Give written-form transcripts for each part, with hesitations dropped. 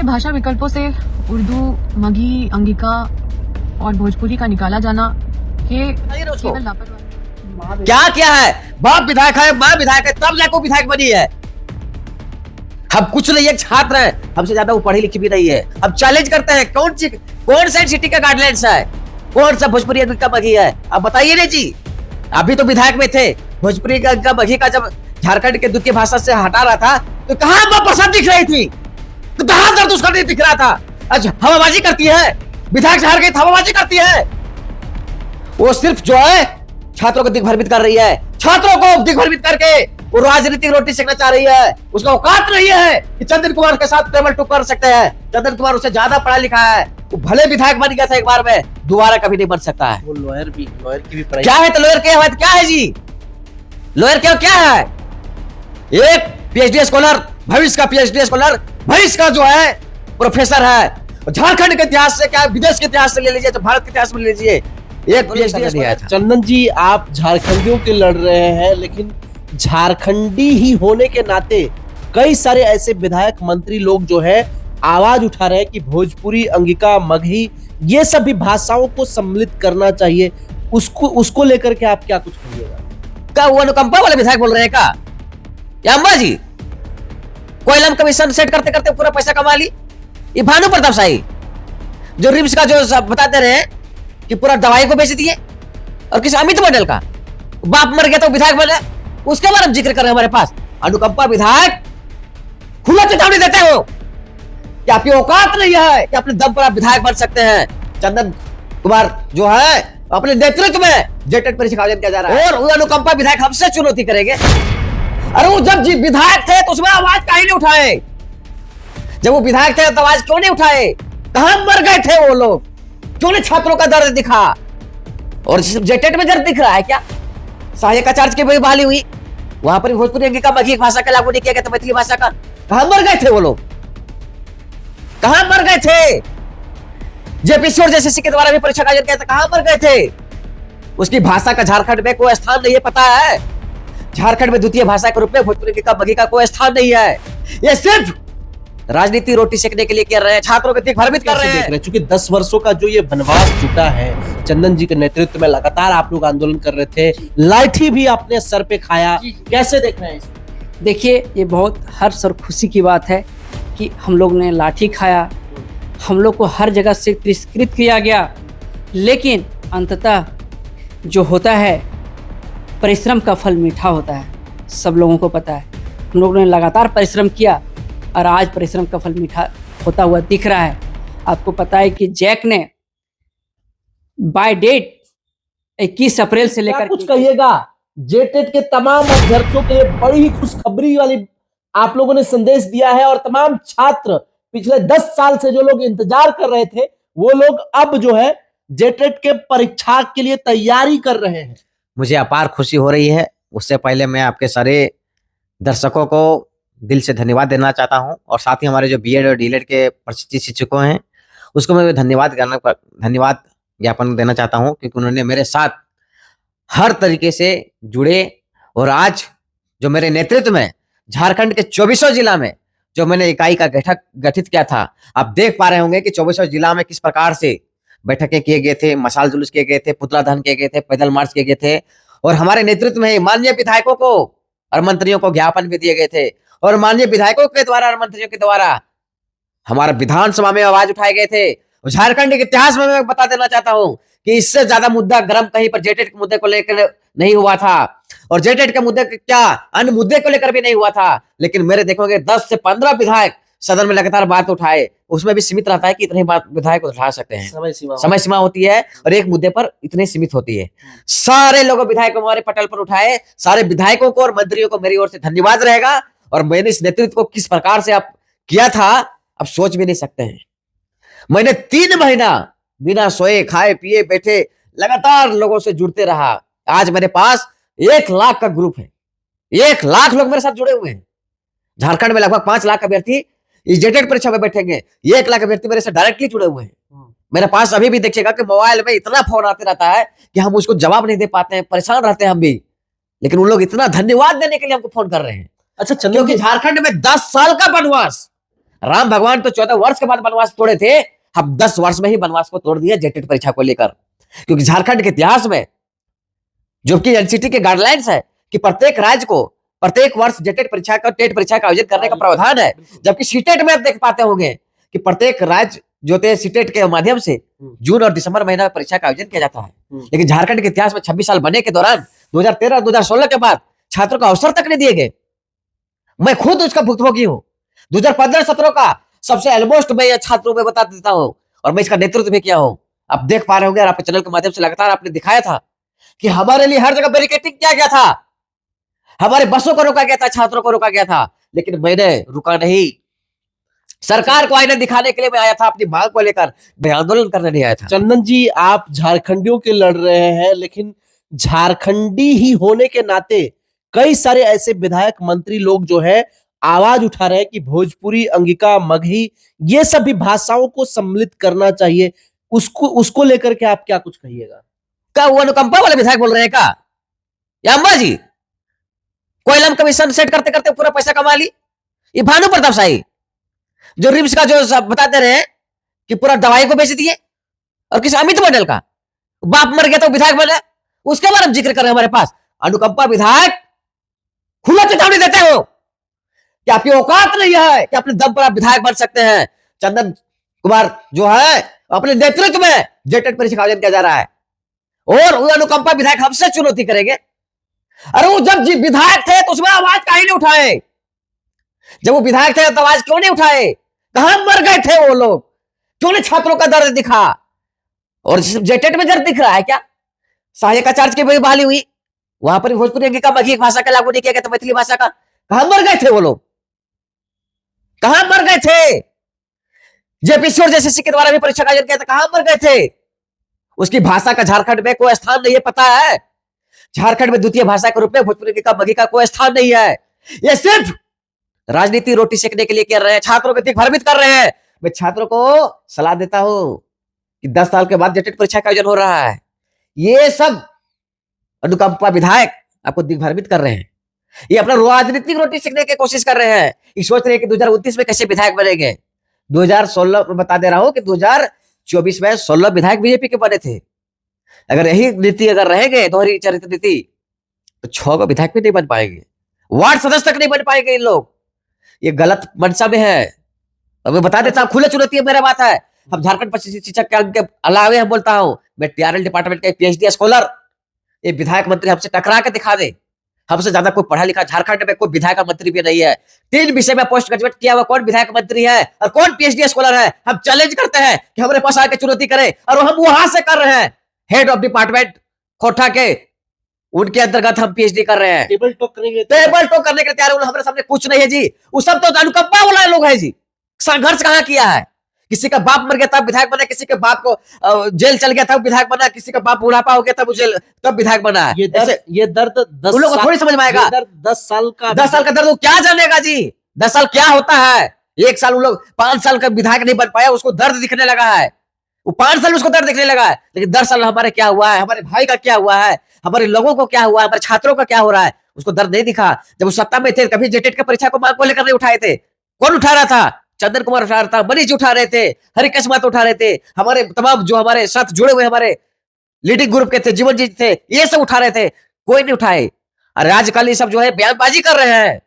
के भाषा विकल्पों से उर्दू, मगही, अंगिका और भोजपुरी का निकाला जाना ये केवल लापरवाही। क्या क्या है? बाप विधायक है, माँ विधायक है, तब जाकर विधायक बनी है। हम कुछ नहीं, एक छात्र है, हमसे ज्यादा वो पढ़ी लिखी भी नहीं है। हम चैलेंज करते हैं, कौन सा सिटी का गाइडलाइंस है, कौन सा भोजपुरी का बगी है, आप बताइए ना जी। अभी तो विधायक में थे, भोजपुरी का बगी का जब झारखंड के द्वितीय भाषा से हटा रहा था तो कहाँ पसंद दिख रही थी, तो कहाँ दर्द उसका नहीं दिख रहा था। अच्छा, हवाबाजी करती है, विधायक से हार गई, हवाबाजी करती है। वो सिर्फ जो है छात्रों को दिग्भ्रमित कर रही है, छात्रों को दिग्भ्रमित करके वो राजनीतिक रोटी सेकना चाह रही है। उसका औकात नहीं है कि चंदन कुमार के साथ टेबल टू कर सकते हैं। चंदन कुमार उससे ज्यादा पढ़ा लिखा है, वो भले विधायक बन गया था एक बार में, दोबारा कभी नहीं बन सकता है। वो लॉयर की भी पढ़ाई क्या है तो लॉयर क्या है जी? लॉयर क्या है? एक पीएचडी स्कॉलर, भविष्य का पीएचडी स्कॉलर, भविष्य का जो है प्रोफेसर है। झारखंड के इतिहास से क्या, विदेश के इतिहास से ले लीजिए, तो भारत के इतिहास में ले लीजिए, एक पीएचडी दिया था। चंदन जी, आप झारखंडियों के लड़ रहे हैं, लेकिन झारखंडी ही होने के नाते कई सारे ऐसे विधायक मंत्री लोग जो है आवाज उठा रहे हैं कि भोजपुरी, अंगिका, मगही ये सभी भाषाओं को सम्मिलित करना चाहिए। उसको लेकर के आप क्या कुछ कहिएगा? क्या वो अनुकंपा वाले विधायक बोल रहे हैं क्या? या अम्बा जी कोयलम कमीशन सेट करते करते पूरा पैसा कमा ली? ये भानु प्रताप शाही जो रिम्स का जो बताते रहे कि पूरा दवाई को बेच दिए, और किसी अमित मंडल का बाप मर गया तो विधायक बना, उसके बारे में जिक्र कर रहे हैं हमारे पास। अनुकंपा विधायक खुला चेतावनी देते हो कि आपकी औकात नहीं है कि अपने दम पर आप विधायक बन सकते हैं। चंदन कुमार जो है अपने नेतृत्व में जेटेट परीक्षा आयोजन किया जा रहा है, और वो अनुकंपा विधायक हमसे चुनौती करेंगे। अरे वो जब विधायक थे तो उसमें आवाज काहे नहीं उठाए? जब वो विधायक थे तो आवाज क्यों नहीं उठाए? कहां मर गए थे वो लोग? क्यों नहीं छात्रों का दर्द दिखा? और जेटेट में दर्द दिख रहा है क्या? सहायक आचार्य की बहाली हुई, वहां पर भोजपुरी, अंगिका, मगही भाषा का लागू नहीं किया गया, तो मैथिली भाषा का कहां मर गए थे वो लोग? कहां मर गए थे? जेपीसी और जेसीसी के द्वारा भी परीक्षा का आयोजन किया था, कहां मर गए थे? उसकी भाषा का झारखंड में कोई स्थान नहीं है, पता है? झारखंड में द्वितीय भाषा के रूप में भोजपुरी, अंगिका, मगही का कोई स्थान नहीं है। ये सिर्फ राजनीति रोटी सेकने के लिए कर रहे हैं, छात्रों को दिग्भ्रमित कर रहे हैं। चूंकि 10 वर्षों का जो ये वनवास जुटा है, चंदन जी के नेतृत्व में लगातार आप लोग आंदोलन कर रहे थे, लाठी भी आपने सर पे खाया, कैसे देख रहे हैं इसको? देखिए, ये बहुत हर्ष और खुशी की बात है कि हम लोग ने लाठी खाया, हम लोग को हर जगह से तिरस्कृत किया गया, लेकिन अंततः जो होता है परिश्रम का फल मीठा होता है, सब लोगों को पता है। हम लोगों ने लगातार परिश्रम किया और आज परिश्रम का फल मीठा होता हुआ दिख रहा है। आपको पता है कि जैक ने बाय डेट 21 अप्रैल से लेकर कुछ कहिएगा जेटेट के तमाम अभ्यर्थियों के लिए बड़ी ही खुशखबरी वाली आप लोगों ने संदेश दिया है, और तमाम छात्र पिछले 10 साल से जो लोग इंतजार कर रहे थे वो लोग अब जो है जेटेट के परीक्षा के लिए तैयारी कर रहे हैं। मुझे अपार खुशी हो रही है। उससे पहले मैं आपके सारे दर्शकों को दिल से धन्यवाद देना चाहता हूं, और साथ ही हमारे जो बीएड और डीएलएड के प्रशिक्षित शिक्षकों हैं उसको मैं धन्यवाद ज्ञापन देना चाहता हूं, क्योंकि उन्होंने मेरे साथ हर तरीके से जुड़े। और आज जो मेरे नेतृत्व में झारखंड के 24 जिला में जो मैंने इकाई का गठित किया था, आप देख पा रहे होंगे कि 24 जिला में किस प्रकार से बैठकें किए गए थे, मशाल जुलूस किए गए थे, पुतला दहन किए गए थे, पैदल मार्च किए गए थे, और हमारे नेतृत्व में माननीय विधायकों को और मंत्रियों को ज्ञापन भी दिए गए थे, और माननीय विधायकों के द्वारा और मंत्रियों के द्वारा हमारा विधानसभा में आवाज उठाए गए थे। झारखंड के इतिहास में मैं बता देना चाहता हूं कि इससे ज्यादा मुद्दा गर्म कहीं पर जेटेट के मुद्दे को लेकर नहीं हुआ था, और जेटेट के मुद्दे क्या अन्य मुद्दे को लेकर भी नहीं हुआ था। लेकिन मेरे देखोगे 10 से 15 विधायक सदन में लगातार बात उठाए, उसमें भी सीमित रहता है कि इतने बात विधायक उठा सकते हैं, समय सीमा होती है, और एक मुद्दे पर इतनी सीमित होती है। सारे लोगों विधायकों हमारे पटल पर उठाए, सारे विधायकों को और मंत्रियों को मेरी ओर से धन्यवाद रहेगा। और मैंने इस नेतृत्व को किस प्रकार से आप किया था अब सोच भी नहीं सकते हैं। मैंने 3 महीना बिना सोए खाए पिए बैठे लगातार लोगों से जुड़ते रहा। आज मेरे पास 1 लाख का ग्रुप है, 1 लाख लोग मेरे साथ जुड़े हुए हैं। झारखंड में लगभग 5 लाख अभ्यर्थी इस जेटेट परीक्षा में बैठेंगे, 1 लाख अभ्यर्थी मेरे से डायरेक्टली जुड़े हुए हैं। मेरे पास अभी भी देखिएगा कि मोबाइल में इतना फोन आते रहता है कि हम उसको जवाब नहीं दे पाते हैं, परेशान रहते हैं हम भी, लेकिन उन लोग इतना धन्यवाद देने के लिए हमको फोन कर रहे हैं। अच्छा चंदन, क्योंकि झारखंड में 10 साल का वनवास, राम भगवान तो 14 वर्ष के बाद वनवास तोड़े थे, हम 10 वर्ष में ही वनवास को तोड़ दिए जेटेट परीक्षा को लेकर। क्योंकि झारखंड के इतिहास में जो कि एनसीटी के गाइडलाइंस है कि प्रत्येक राज्य को प्रत्येक वर्ष जेटेट परीक्षा का टेट परीक्षा का आयोजन करने का प्रावधान है, जबकि सीटेट में आप देख पाते होंगे कि प्रत्येक राज्य जो थे सीटेट के माध्यम से जून और दिसंबर महीना में परीक्षा का आयोजन किया जाता है। लेकिन झारखंड के इतिहास में 26 साल बनने के दौरान 2013 और 2016 के बाद छात्रों को अवसर तक नहीं दिए गए। मैं खुद उसका भुक्तभोगी हूँ। 2015-17 का सबसे ऑलमोस्ट मैं छात्रों में बता देता हूँ और मैं इसका नेतृत्व भी किया हूँ। आप देख पा रहे होंगे और आपके चैनल के माध्यम से लगातार आपने दिखाया था कि हमारे लिए हर जगह बैरिकेडिंग किया गया था, हमारे बसों को रोका गया था, छात्रों को रोका गया था, लेकिन मैंने रुका नहीं। सरकार को आईना दिखाने के लिए मैं आया था, अपनी मांग को लेकर मैं आंदोलन करने नहीं आया था। चंदन जी, आप झारखंडियों के लड़ रहे हैं, लेकिन झारखंडी ही होने के नाते कई सारे ऐसे विधायक मंत्री लोग जो है आवाज उठा रहे हैं कि भोजपुरी, अंगिका, मगही ये सभी भाषाओं को सम्मिलित करना चाहिए। उसको लेकर के आप क्या कुछ कहिएगा? क्या वो अनुकंपा वाले विधायक बोल रहे हैं क्या, या अम्बा जी कोयलम कमीशन सेट करते करते पूरा पैसा कमा ली? ये भानु प्रताप शाही जो रिम्स का जो सब बताते रहे कि पूरा दवाई को बेच दिए, और किसी अमित मंडल का बाप मर गया तो विधायक बना, उसके बारे में जिक्र कर रहे हैं हमारे पास। अनुकंपा विधायक खुला चेतावनी देते हो कि आपकी औकात नहीं है कि अपने दम पर आप विधायक बन सकते हैं। चंदन कुमार जो है अपने नेतृत्व में जेटेट परीक्षा का आयोजन किया जा रहा है और वो अनुकंपा विधायक हमसे चुनौती करेंगे। अरे वो जब विधायक थे तो उसमें आवाज काहे नहीं उठाए? जब वो विधायक थे तो आवाज क्यों नहीं उठाए? कहां मर गए थे वो लोग? क्यों नहीं छात्रों का दर्द दिखा? और जेटेट में दर्द दिख रहा है क्या? सहायक आचार्य की बहाली हुई, वहां पर भोजपुरी, अंगिका, मगही भाषा का लागू नहीं किया गया, तो मैथिली भाषा का कहां मर गए थे वो लोग? कहां मर गए थे? जेपीसी और जेसीसी के द्वारा भी परीक्षा का आयोजन किया था, कहां मर गए थे? उसकी भाषा का झारखंड में कोई स्थान नहीं है, पता है? झारखंड में द्वितीय भाषा के रूप में भोजपुरी का, मगही का कोई स्थान नहीं है। ये सिर्फ राजनीति रोटी सेकने के लिए कर रहे हैं, छात्रों को दिग्भ्रमित कर रहे हैं। मैं छात्रों को सलाह देता हूं कि 10 साल के बाद जेटेट परीक्षा का आयोजन हो रहा है, ये सब अनुकंपा विधायक आपको दिग्भ्रमित कर रहे हैं। ये अपना राजनीतिक रोटी सेकने की कोशिश कर रहे हैं। ये सोच रहे हैं कि 2029 में कैसे विधायक बनेंगे। 2016 में बता दे रहा हूं कि 2024 में 16 विधायक बीजेपी के बने थे। अगर यही नीति अगर रहेंगे, दोहरी चरित्र नीति, तो 6 को विधायक भी नहीं बन पाएंगे, वार्ड सदस्य तक नहीं बन पाएंगे इन लोग। ये गलत मंशा में है। अब मैं बता देता हूं, खुले चुनौती है, मेरा बात है। हम झारखंड शिक्षक के अंक के अलावे हम बोलता हूं, मैं टीआरएल डिपार्टमेंट के पीएचडी स्कॉलर, ये विधायक मंत्री हमसे टकरा के दिखा दे। हमसे ज्यादा कोई पढ़ा लिखा झारखंड में कोई विधायक मंत्री भी नहीं है। 3 विषय में पोस्ट ग्रेजुएट किया हुआ कौन विधायक मंत्री है और कौन पीएचडी स्कॉलर है? हम चैलेंज करते हैं कि हमारे पास आके चुनौती करें, और हम वहां से कर रहे हैं। हेड ऑफ डिपार्टमेंट खोटा के, उनके अंतर्गत हम पीएचडी कर रहे हैं। टेबल टॉक करने के लिए तैयार है। हमारे सामने कुछ नहीं है जी। वो सब तो अनुकंपा वाला लोग है जी। संघर्ष कहां किया है? किसी का बाप मर गया तब विधायक बना, किसी के बाप को जेल चल गया तब विधायक बना, किसी का बाप बुढ़ापा हो गया तब जेल तब विधायक बना है। ये दर्द 10 उन लोगों को थोड़ी समझ में आएगा। 10 साल का 10 साल का दर्द वो क्या जानेगा जी? 10 साल क्या होता है? 1 साल उन लोग 5 साल का विधायक नहीं बन पाया, उसको दर्द दिखने लगा है। वो 5 साल में उसको दर्द दिखने लगा है। लेकिन 10 साल हमारे क्या हुआ है, हमारे भाई का क्या हुआ है, हमारे लोगों को क्या हुआ है, हमारे छात्रों का क्या हो रहा है, उसको दर्द नहीं दिखा। जब वो सत्ता में थे कभी जेटेट की परीक्षा को मांग को लेकर नहीं उठाए थे। कौन उठा रहा था? चंदन कुमार उठा रहा था, मनीष उठा रहे थे, हरिकेश माता उठा रहे थे, हमारे तमाम जो हमारे साथ जुड़े हुए हमारे लीडिंग ग्रुप के थे, जीवन जी थे, ये सब उठा रहे थे। कोई नहीं उठाए। अरे आजकल ये सब जो है बयानबाजी कर रहे हैं,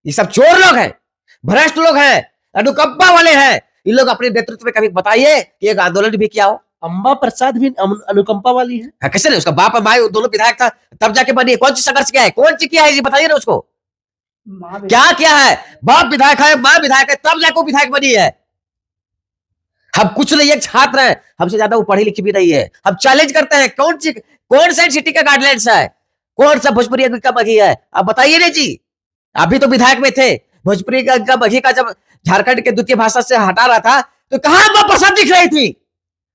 ये सब चोर लोग हैं, भ्रष्ट लोग हैं, अनुकंपा वाले हैं। इन लोग अपने नेतृत्व में कभी बताइए कि एक आंदोलन भी किया हो। अम्बा प्रसाद भी अनुकंपा वाली है। कैसे नहीं? उसका बाप माए दोनों विधायक था तब जाके बनी। कौन सी संघर्ष किया है, कौन सी किया है जी? बताइए ना उसको क्या किया है। बाप विधायक है, मां विधायक है, तब जाके विधायक बनी है। हम कुछ नहीं, एक छात्र है, हमसे ज्यादा वो पढ़ी लिखी भी नहीं है। हम चैलेंज करते हैं, कौन सा सिटी का गाइडलाइंस है, कौन सा भोजपुरी का मगही है? आप बताइए ना जी। आप भी तो विधायक में थे। भोजपुरी का मगही का जब झारखंड के द्वितीय भाषा से हटा रहा था तो कहां अम्बा प्रसाद दिख रही थी,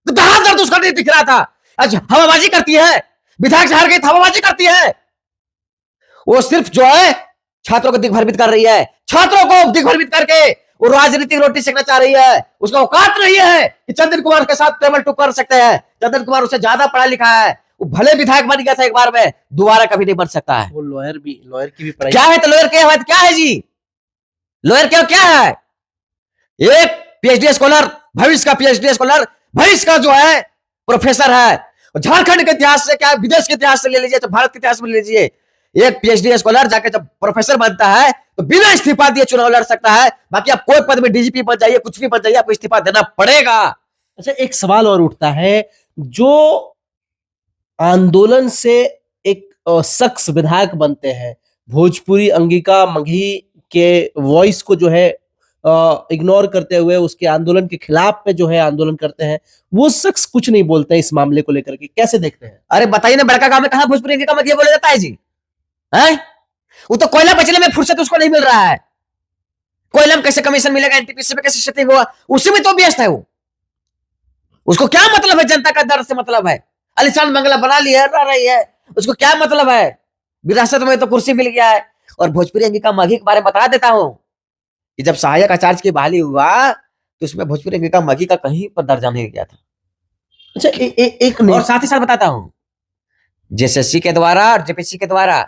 तो कहां दर्द उसका नहीं दिख रहा था? अच्छा, हवाबाजी करती है, विधायक हार गई, हवाबाजी करती है। वो सिर्फ जो है छात्रों को दिग्भ्रमित कर रही है। छात्रों को दिग्भ्रमित करके वो राजनीतिक रोटी सेकना चाह रही है। उसका औकात नहीं है कि चंदन कुमार के साथ टेबल टू कर सकते हैं। चंदन कुमार उससे ज्यादा पढ़ा लिखा है। वो भले विधायक बन गया था एक बार में, दोबारा कभी नहीं बन सकता है। वो लॉयर की भी पढ़ाई क्या है? तो लॉयर क्या है? क्या है जी? लॉयर क्या है? एक पीएचडी स्कॉलर, भविष्य का पीएचडी स्कॉलर, भविष्य का जो है प्रोफेसर है। और झारखंड के इतिहास से क्या, विदेश के इतिहास से ले लीजिए, तो भारत के इतिहास में ले लीजिए, एक पीएचडी स्कॉलर जाके जब प्रोफेसर बनता है तो बिना इस्तीफा दिए चुनाव लड़ सकता है। बाकी आप कोई पद में डीजीपी बन जाइए, कुछ भी बन जाइए, आपको इस्तीफा देना पड़ेगा। अच्छा, एक सवाल और उठता है, जो आंदोलन से एक शख्स विधायक बनते हैं, भोजपुरी अंगिका मघी के वॉइस को जो है इग्नोर करते हुए उसके आंदोलन के खिलाफ में जो है आंदोलन करते हैं, वो शख्स कुछ नहीं बोलते हैं इस मामले को लेकर के, कैसे देखते हैं? अरे बताइए ना, बड़का गांव में कहां भोजपुरी अंगिका मघी बोला जाता है जी? है वो तो कोयला बेचने में फुर्सत उसको नहीं मिल रहा है। कोयला में कैसे कमीशन मिलेगा, एनटीपीसी में कैसे सेटिंग होगा, उसी में तो व्यस्त है वो। उसको क्या मतलब है जनता का दर्द से मतलब है? आलीशान बंगला बना लिया, रह रही है, उसको क्या मतलब है? विरासत में तो कुर्सी मिल गया है। और भोजपुरी अंगिका मघी के बारे में बता देता हूं कि जब सहायक आचार्य की बहाली हुआ तो उसमें भोजपुरी अंगिका मघी का कहीं पर दर्जा नहीं गया था। अच्छा, एक और साथ ही साथ बताता हूं, जेएसएससी के द्वारा और जेपीएससी के द्वारा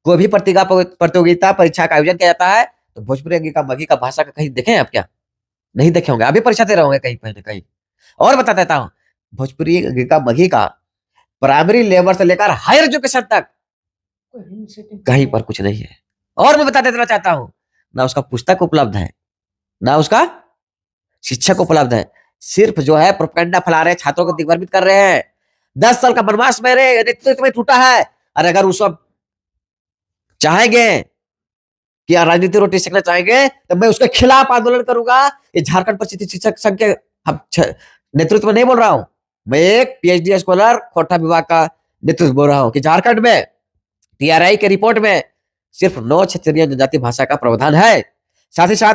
कोई भी प्रतियोगिता परीक्षा का आयोजन किया जाता है तो भोजपुरी अंगिका मघी का भाषा का कहीं देखे आप क्या? नहीं देखे होंगे, अभी परीक्षा दे रहे होंगे कहीं पहले कहीं। और बता देता हूं, भोजपुरी अंगिका मघी का प्राइमरी लेवल से लेकर हायर एजुकेशन तक कहीं पर कुछ नहीं है। और मैं बता देना चाहता हूं, ना उसका पुस्तक उपलब्ध है, ना उसका शिक्षक उपलब्ध है। सिर्फ जो है प्रोपेगेंडा फैला रहे, छात्रों को दिग्भ्रमित कर रहे हैं। 10 साल का वनवास मेरे नेतृत्व में टूटा है। और अगर उस वक्त चाहेंगे कि राजनीति रोटी सीखना चाहेंगे तो मैं उसके खिलाफ आंदोलन करूंगा। ये झारखंड परिचित शिक्षक संघ के नेतृत्व में नहीं बोल रहा हूं, मैं एक पीएचडी स्कॉलर कोटा विभाग का नेतृत्व बोल रहा हूं कि झारखंड में टीआरआई के रिपोर्ट में सिर्फ 9 क्षेत्रीय जनजाति भाषा का प्रावधान है। साथ ही साथ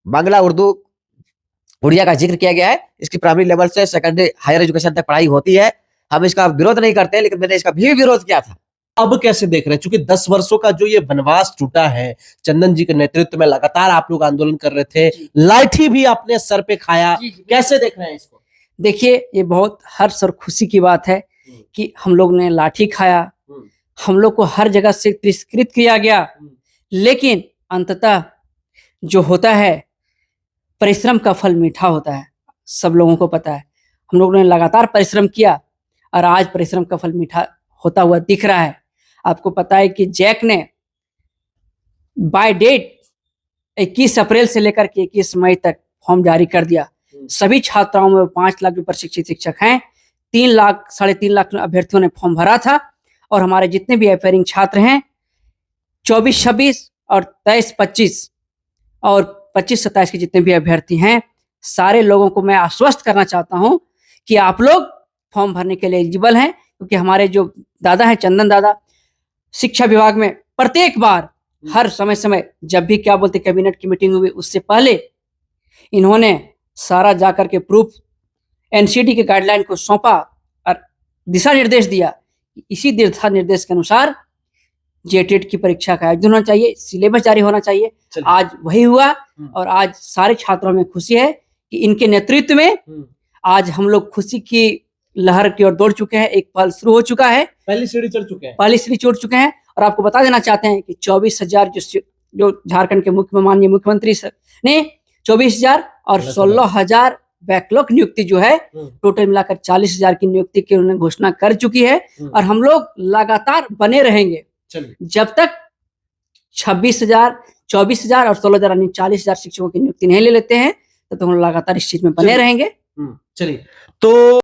बांग्ला, उर्दू, उड़िया का जिक्र किया गया है। इसकी प्राइमरी लेवल से सेकेंडरी हायर एजुकेशन तक पढ़ाई होती है। हम इसका विरोध नहीं करते, लेकिन मैंने इसका भी विरोध किया था। अब कैसे देख रहे हैं, चूंकि 10 वर्षों का जो ये वनवास टूटा है, चंदन जी के नेतृत्व में लगातार आप लोग आंदोलन कर रहे थे, लाठी भी आपने सर पे खाया, कैसे देख रहे हैं इसको? देखिए, ये बहुत हर्ष और खुशी की बात है कि हम लोग ने लाठी खाया, हम लोग को हर जगह से तिरस्कृत किया गया, लेकिन अंततः जो होता है परिश्रम का फल मीठा होता है, सब लोगों को पता है। हम लोगों ने लगातार परिश्रम किया और आज परिश्रम का फल मीठा होता हुआ दिख रहा है। आपको पता है कि जैक ने बाय डेट 21 अप्रैल से लेकर के 21 मई तक फॉर्म जारी कर दिया। सभी छात्राओं में 5 लाख जो प्रशिक्षित शिक्षक हैं, 3 लाख 3.5 लाख अभ्यर्थियों ने फॉर्म भरा था। और हमारे जितने भी एफेयरिंग छात्र हैं 24-26 और 23-25 और 25-27 के जितने भी अभ्यर्थी हैं, सारे लोगों को मैं आश्वस्त करना चाहता हूं कि आप लोग फॉर्म भरने के लिए एलिजिबल हैं। क्योंकि हमारे जो दादा हैं, चंदन दादा, शिक्षा विभाग में प्रत्येक बार हर समय जब भी क्या बोलते कैबिनेट की मीटिंग हुई उससे पहले इन्होंने सारा जाकर के प्रूफ एनसीटी के गाइडलाइन को सौंपा और दिशा निर्देश दिया। इसी दिशा निर्देश के अनुसार जेटेट की परीक्षा का आयोजन होना चाहिए, सिलेबस जारी होना चाहिए। आज वही हुआ और आज सारे छात्रों में खुशी है कि इनके नेतृत्व में आज हम लोग खुशी की लहर की ओर दौड़ चुके हैं। एक पल शुरू हो चुका है, पहली सीढ़ी चढ़ चुके हैं। और आपको बता देना चाहते हैं कि 24,000 जो झारखंड के माननीय मुख्यमंत्री ने 24,000 और 16,000 बैकलॉग नियुक्ति जो है टोटल मिलाकर 40,000 की नियुक्ति की उन्होंने घोषणा कर चुकी है। और हम लोग लगातार बने रहेंगे जब तक 26,000, 24,000 और 16,000 यानी 40,000 शिक्षकों की नियुक्ति नहीं ले लेते हैं, तो हम लगातार इस चीज में बने रहेंगे। चलिए, तो